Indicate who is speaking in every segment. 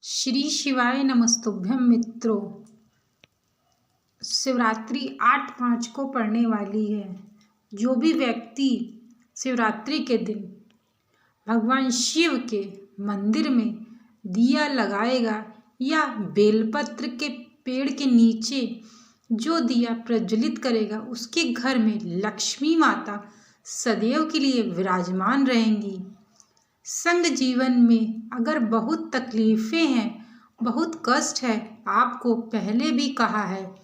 Speaker 1: श्री शिवाय नमस्तुभ्यम मित्रों। शिवरात्रि 8/5 को पड़ने वाली है। जो भी व्यक्ति शिवरात्रि के दिन भगवान शिव के मंदिर में दिया लगाएगा या बेलपत्र के पेड़ के नीचे जो दिया प्रज्वलित करेगा, उसके घर में लक्ष्मी माता सदैव के लिए विराजमान रहेंगी। संग जीवन में अगर बहुत तकलीफ़ें हैं, बहुत कष्ट है, आपको पहले भी कहा है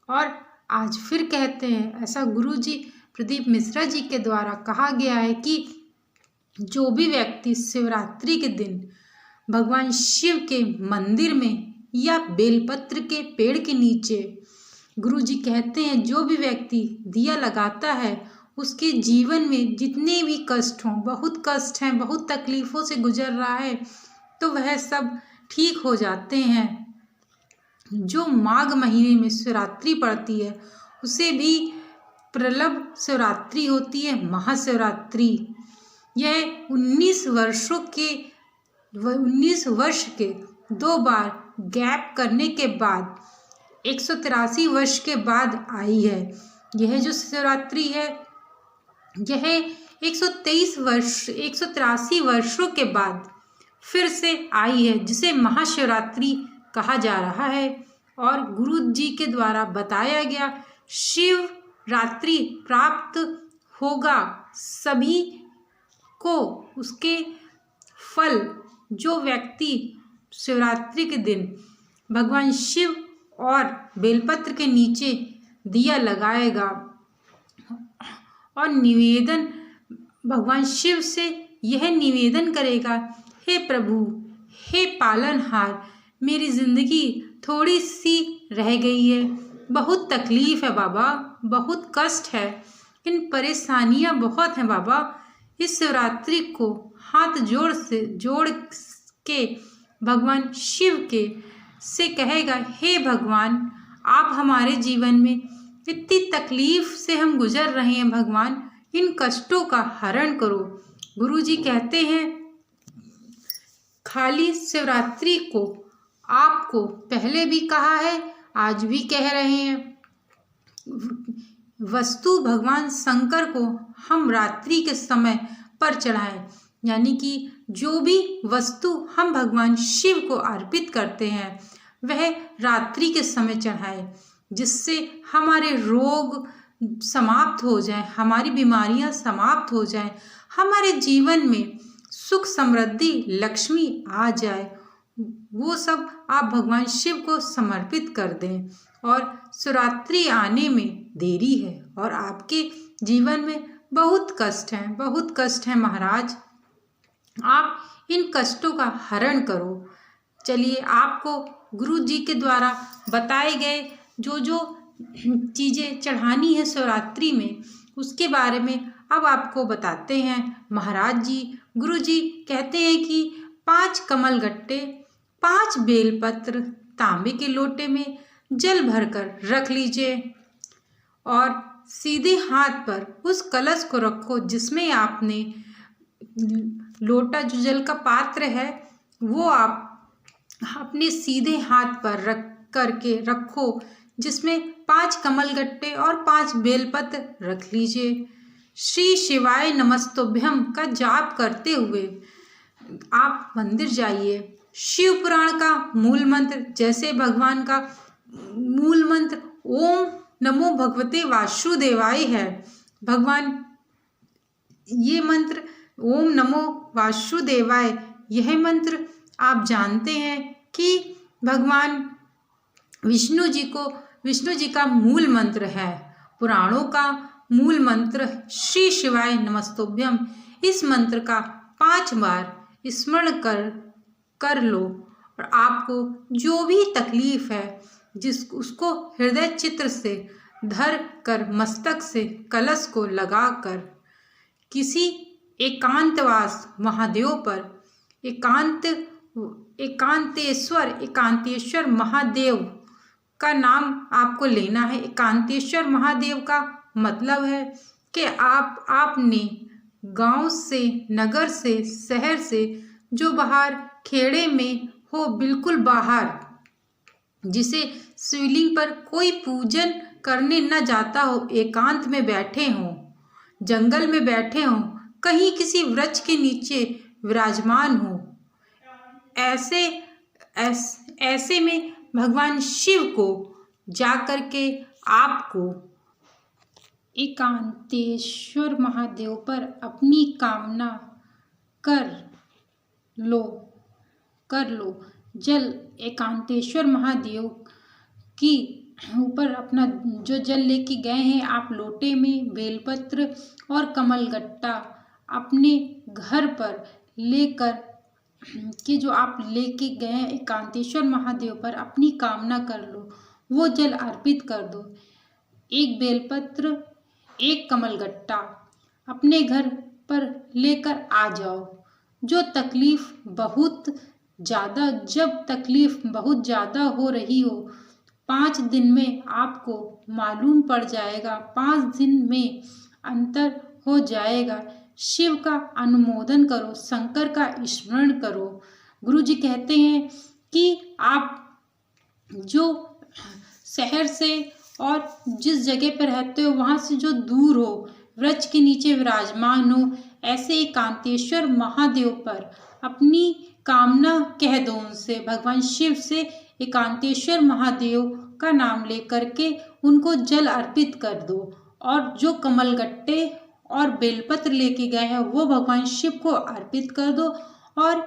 Speaker 1: और आज फिर कहते हैं। ऐसा गुरुजी प्रदीप मिश्रा जी के द्वारा कहा गया है कि जो भी व्यक्ति शिवरात्रि के दिन भगवान शिव के मंदिर में या बेलपत्र के पेड़ के नीचे, गुरुजी कहते हैं, जो भी व्यक्ति दिया लगाता है, उसके जीवन में जितने भी कष्ट हों, बहुत कष्ट हैं, बहुत तकलीफ़ों से गुजर रहा है, तो वह सब ठीक हो जाते हैं। जो माघ महीने में शिवरात्रि पड़ती है, उसे भी प्रलभ शिवरात्रि होती है, महाशिवरात्रि। यह 19 वर्ष के 2 बार गैप करने के बाद 183 वर्ष के बाद आई है। यह जो शिवरात्रि है, यह 183 वर्षों के बाद फिर से आई है, जिसे महाशिवरात्रि कहा जा रहा है। और गुरु जी के द्वारा बताया गया, शिव रात्रि प्राप्त होगा सभी को उसके फल। जो व्यक्ति शिवरात्रि के दिन भगवान शिव और बेलपत्र के नीचे दिया लगाएगा और निवेदन भगवान शिव से यह निवेदन करेगा, हे प्रभु, हे पालनहार, मेरी ज़िंदगी थोड़ी सी रह गई है, बहुत तकलीफ़ है बाबा, बहुत कष्ट है, इन परेशानियां बहुत हैं बाबा। इस शिवरात्रि को हाथ जोड़ के भगवान शिव के से कहेगा, हे भगवान, आप हमारे जीवन में इतनी तकलीफ से हम गुजर रहे हैं, भगवान इन कष्टों का हरण करो। गुरुजी कहते हैं, खाली शिवरात्रि को आपको पहले भी कहा है, आज भी कह रहे हैं, वस्तु भगवान शंकर को हम रात्रि के समय पर चढ़ाएं। यानी कि जो भी वस्तु हम भगवान शिव को अर्पित करते हैं, वह रात्रि के समय चढ़ाएं, जिससे हमारे रोग समाप्त हो जाएं, हमारी बीमारियां समाप्त हो जाएं, हमारे जीवन में सुख समृद्धि लक्ष्मी आ जाए। वो सब आप भगवान शिव को समर्पित कर दें। और शिवरात्रि आने में देरी है और आपके जीवन में बहुत कष्ट हैं, बहुत कष्ट हैं महाराज, आप इन कष्टों का हरण करो। चलिए, आपको गुरु जी के द्वारा बताए गए जो जो चीज़ें चढ़ानी है शिवरात्रि में, उसके बारे में अब आपको बताते हैं महाराज जी। गुरु जी कहते हैं कि 5 कमलगट्टे, 5 बेलपत्र तांबे के लोटे में जल भरकर रख लीजिए और सीधे हाथ पर उस कलश को रखो जिसमें आपने लोटा, जो जल का पात्र है, वो आप अपने सीधे हाथ पर रखो, जिसमें 5 कमलगट्टे और 5 बेलपत्र रख लीजिए। श्री शिवाय नमस्तुभ्यम का जाप करते हुए आप मंदिर जाइए। शिव पुराण का मूल मंत्र, जैसे भगवान का मूल मंत्र ओम नमो भगवते वासुदेवाय है, भगवान ये मंत्र ओम नमो वासुदेवाय, यह मंत्र आप जानते हैं कि भगवान विष्णु जी का मूल मंत्र है, पुराणों का मूल मंत्र श्री शिवाय नमस्तुभ्यम। इस मंत्र का 5 बार स्मरण कर लो और आपको जो भी तकलीफ है, उसको हृदय चित्र से धर कर मस्तक से कलश को लगाकर किसी एकांतवास महादेव पर, एकांतेश्वर महादेव का नाम आपको लेना है। एकांतेश्वर महादेव का मतलब है कि आपने गांव से, नगर से, शहर से, जो बाहर खेड़े में हो बिल्कुल बाहर, जिसे शिवलिंग पर कोई पूजन करने न जाता हो, एकांत में बैठे हों, जंगल में बैठे हों, कहीं किसी वृक्ष के नीचे विराजमान हो, ऐसे ऐसे में भगवान शिव को जाकर के आपको एकांतेश्वर महादेव पर अपनी कामना कर लो कर लो। जल एकांतेश्वर महादेव की ऊपर अपना जो जल लेके गए हैं आप, लोटे में बेलपत्र और कमलगट्टा अपने घर पर लेकर कि जो आप लेके गए हैं एकांतेश्वर महादेव पर अपनी कामना कर लो, वो जल अर्पित कर दो। एक बेलपत्र, एक कमलगट्टा अपने घर पर लेकर आ जाओ। जो तकलीफ बहुत ज़्यादा जब तकलीफ बहुत ज़्यादा हो रही हो, 5 दिन में आपको मालूम पड़ जाएगा, 5 दिन में अंतर हो जाएगा। शिव का अनुमोदन करो, शंकर का स्मरण करो। गुरु जी कहते हैं कि आप जो शहर से और जिस जगह पर रहते हो वहाँ से जो दूर हो, वृक्ष के नीचे विराजमान हो, ऐसे एकांतेश्वर महादेव पर अपनी कामना कह दो उनसे, भगवान शिव से एकांतेश्वर महादेव का नाम लेकर के उनको जल अर्पित कर दो। और जो कमलगट्टे और बेलपत्र लेके गए हैं वो भगवान शिव को अर्पित कर दो। और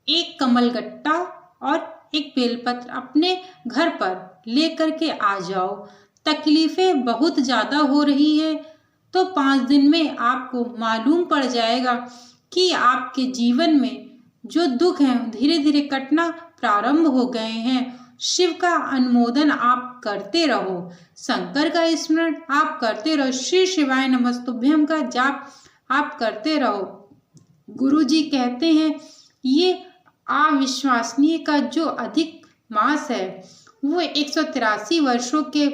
Speaker 1: एक कमलगट्टा और एक बेलपत्र अपने घर पर लेकर के आ जाओ। तकलीफें बहुत ज़्यादा हो रही है तो 5 दिन में आपको मालूम पड़ जाएगा कि आपके जीवन में जो दुख हैं धीरे धीरे कटना प्रारंभ हो गए हैं। शिव का अनुमोदन आप करते रहो, शंकर का स्मरण आप करते रहो, श्री शिवाय नमस्तुभ्यम का जाप आप करते रहो। गुरु जी कहते हैं ये अविश्वसनीय का जो अधिक मास है वो 183 वर्षों के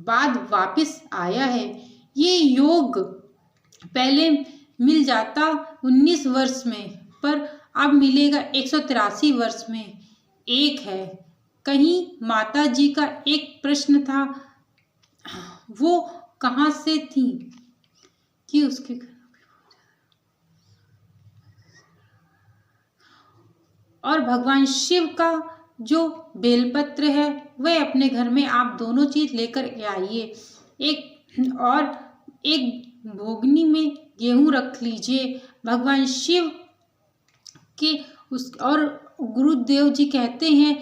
Speaker 1: बाद वापस आया है। ये योग पहले मिल जाता 19 वर्ष में, पर अब मिलेगा 183 वर्ष में। एक है कहीं माता जी का एक प्रश्न था, वो कहाँ से थी कि उसके और भगवान शिव का जो बेलपत्र है वह अपने घर में आप दोनों चीज लेकर आइए। एक भोगनी में गेहूं रख लीजिए भगवान शिव के और गुरुदेव जी कहते हैं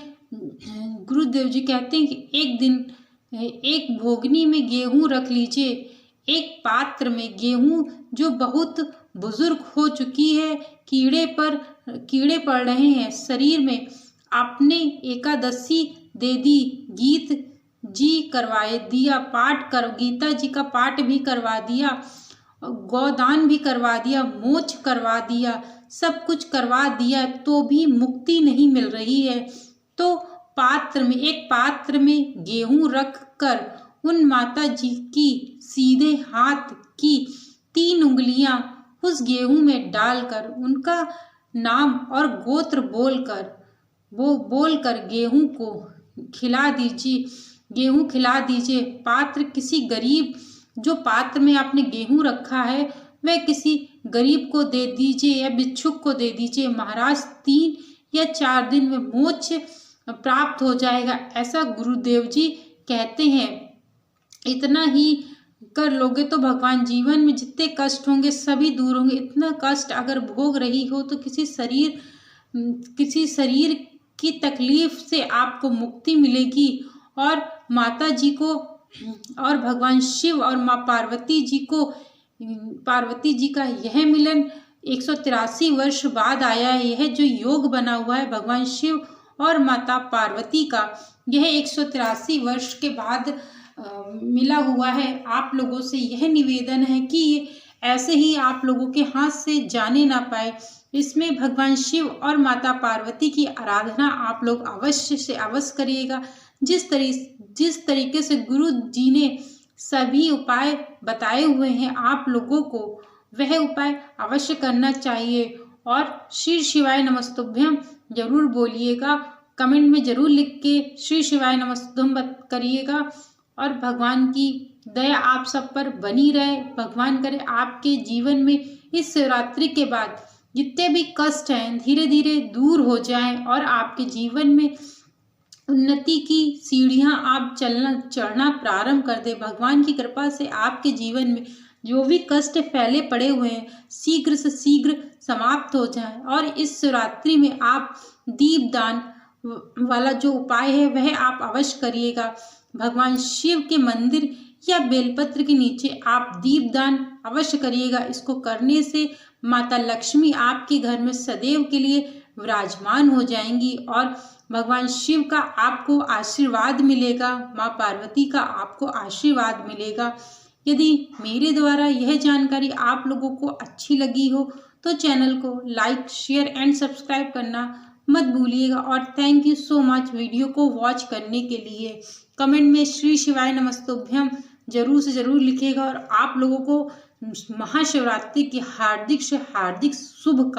Speaker 1: कि एक दिन एक भोगनी में गेहूं रख लीजिए, एक पात्र में गेहूं जो बहुत बुजुर्ग हो चुकी है, कीड़े पड़ रहे हैं शरीर में, आपने एकादशी दे दी, गीत जी करवाए दिया, गीता जी का पाठ भी करवा दिया, गोदान भी करवा दिया, मोक्ष करवा दिया, सब कुछ करवा दिया तो भी मुक्ति नहीं मिल रही है। तो एक पात्र में गेहूं रख कर उन माता जी की सीधे हाथ की 3 उंगलियां उस गेहूं में डालकर उनका नाम और गोत्र बोलकर गेहूं को खिला दीजिए। पात्र किसी गरीब, जो पात्र में आपने गेहूं रखा है वह किसी गरीब को दे दीजिए या भिक्षुक को दे दीजिए। महाराज 3 या 4 दिन में मोक्ष प्राप्त हो जाएगा, ऐसा गुरुदेव जी कहते हैं। इतना ही कर लोगे तो भगवान जीवन में जितने कष्ट होंगे सभी दूर होंगे। इतना कष्ट अगर भोग रही हो तो किसी शरीर की तकलीफ से आपको मुक्ति मिलेगी। और माता जी को और भगवान शिव और माँ पार्वती जी का यह मिलन 183 वर्ष बाद आया है। यह जो योग बना हुआ है भगवान शिव और माता पार्वती का, यह 183 वर्ष के बाद मिला हुआ है। आप लोगों से यह निवेदन है कि ऐसे ही आप लोगों के हाथ से जाने ना पाए। इसमें भगवान शिव और माता पार्वती की आराधना आप लोग अवश्य से अवश्य करिएगा। जिस तरीके से गुरु जी ने सभी उपाय बताए हुए हैं आप लोगों को, वह उपाय अवश्य करना चाहिए। और श्री शिवाय नमस्तुभ्यम जरूर बोलिएगा, कमेंट में जरूर लिख के श्री शिवाय नमस्तुम करिएगा। और भगवान की दया आप सब पर बनी रहे। भगवान करे आपके जीवन में इस शिवरात्रि के बाद जितने भी कष्ट हैं धीरे धीरे दूर हो जाएं और आपके जीवन में उन्नति की सीढ़ियां आप चढ़ना प्रारंभ कर दे। भगवान की कृपा से आपके जीवन में जो भी कष्ट फैले पड़े हुए हैं शीघ्र से शीघ्र समाप्त हो जाए। और इस शिवरात्रि में आप दीपदान वाला जो उपाय है वह आप अवश्य करिएगा। भगवान शिव के मंदिर या बेलपत्र के नीचे आप दीपदान अवश्य करिएगा। इसको करने से माता लक्ष्मी आपके घर में सदैव के लिए विराजमान हो जाएंगी और भगवान शिव का आपको आशीर्वाद मिलेगा, माँ पार्वती का आपको आशीर्वाद मिलेगा। यदि मेरे द्वारा यह जानकारी आप लोगों को अच्छी लगी हो तो चैनल को लाइक, शेयर एंड सब्सक्राइब करना मत भूलिएगा। और thank you so much video को वॉच करने के लिए। कमेंट में श्री शिवाय नमस्तुभ्यम जरूर से जरूर लिखिएगा और आप लोगों को महाशिवरात्रि की हार्दिक से हार्दिक शुभकामनाएं।